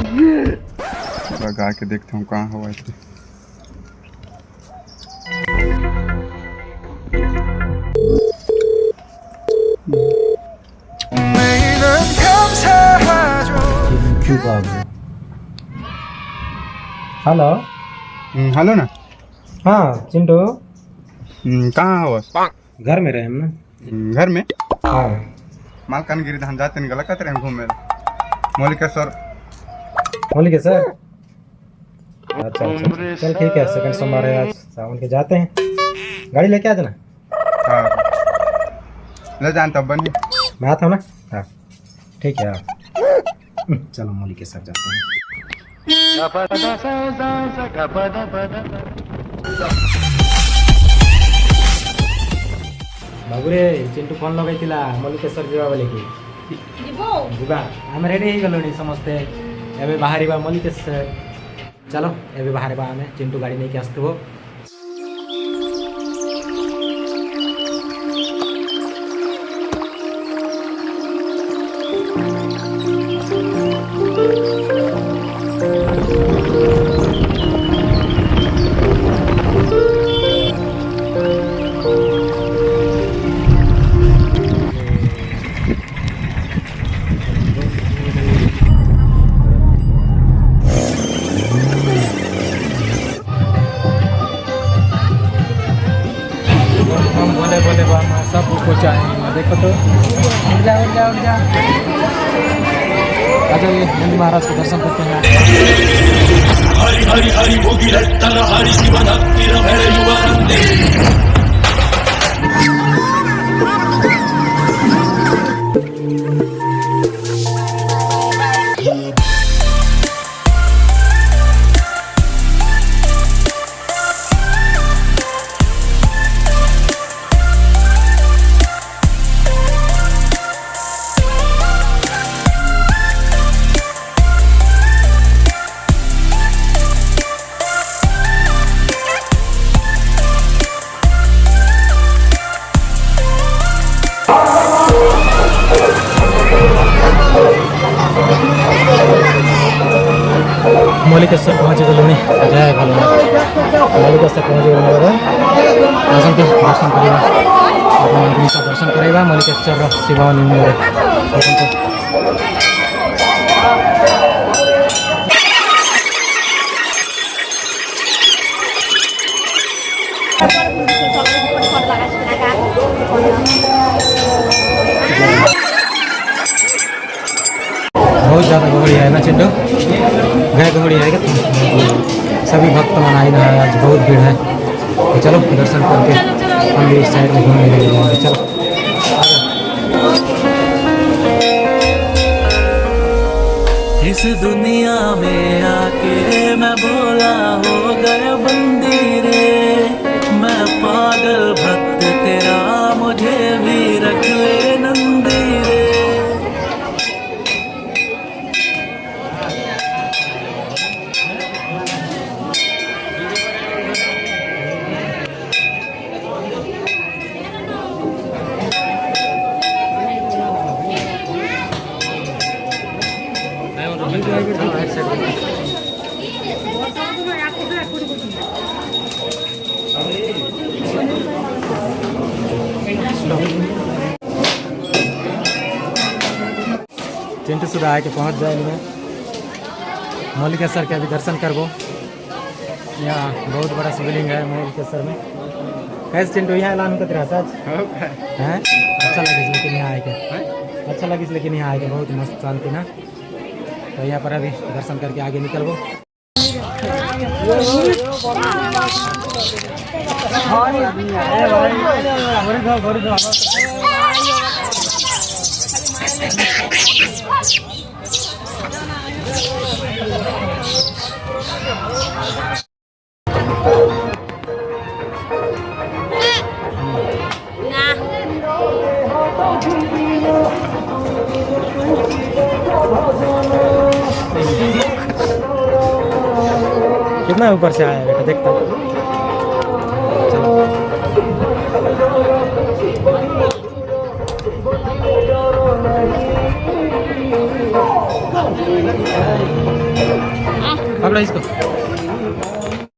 लगा के देखता हूँ कहाँ हुआ इसमें। हेलो। हेलो ना। हाँ चिंटू, कहाँ हुआ? घर में रहे हम ना। घर में? हाँ मालकानगिरी धान जाते नहीं गला कहते हैं घूमे मौलिकेश्वर। होली के सर। अच्छा अच्छा चल ठीक है, सेकंड सोमवार है आज, सावन के जाते हैं। गाड़ी लेके आ जाना। हाँ ले जान तब बनी। मैं आता हूँ ना। हाँ ठीक है। चलो मौली के साथ जाते हैं। बाबूरे चिंटू फोन लगे मल्लिकेश्वर जावा बोले कि जीवा आम रेडी हो गलुणी समस्ते एबे बाहर मल्लिकेश्वर। चलो एबे बाहर आम चिंटू गाड़ी नहीं आसतु। सब पहुँचाएंगे, देखो तो उठ जा उठ जा उठ जा। आ जाइए नंदी महाराज के दर्शन करते हैं। हरि हरि हरि भोगी रत्तन हरि शिवन हत्तिर भैर युवा मल्लिकेश्वर पहुँच गलुणी। जय भोलेनाथ। मल्लिकेश्वर पहुँच गलुणी। दर्शन के दर्शन करवा दर्शन करवा मल्लिकेश्वर शिव लिंग। बहुत ज़्यादा गहरी है ना चिंटू? गए गहरी है क्या? सभी भक्त मन आए हैं आज, बहुत भीड़ है। तो चलो दर्शन करके हम भी इस साइड में घूमने के लिए जाएंगे। चलो इस दुनिया में आके मैं भोला हो गया बंदी रे। मैं पागल भक्त तेरा, मुझे भी रख ले नंदी रे। चिंटू सुधा आके पहुँच जाएंगे। मल्लिकेश्वर के अभी दर्शन करबो। यहाँ बहुत बड़ा शिवलिंग है मल्लिकेश्वर में। कैसे चिंटू यहाँ ऐलान करते रहता है? अच्छा लगे लेकिन यहाँ आके, अच्छा लगे लेकिन यहाँ आके बहुत मस्त शांति ना। तो यहाँ पर अभी दर्शन करके आगे निकलबो। कितना ऊपर से आया बेटा, देखता चलो। पकड़ो इसको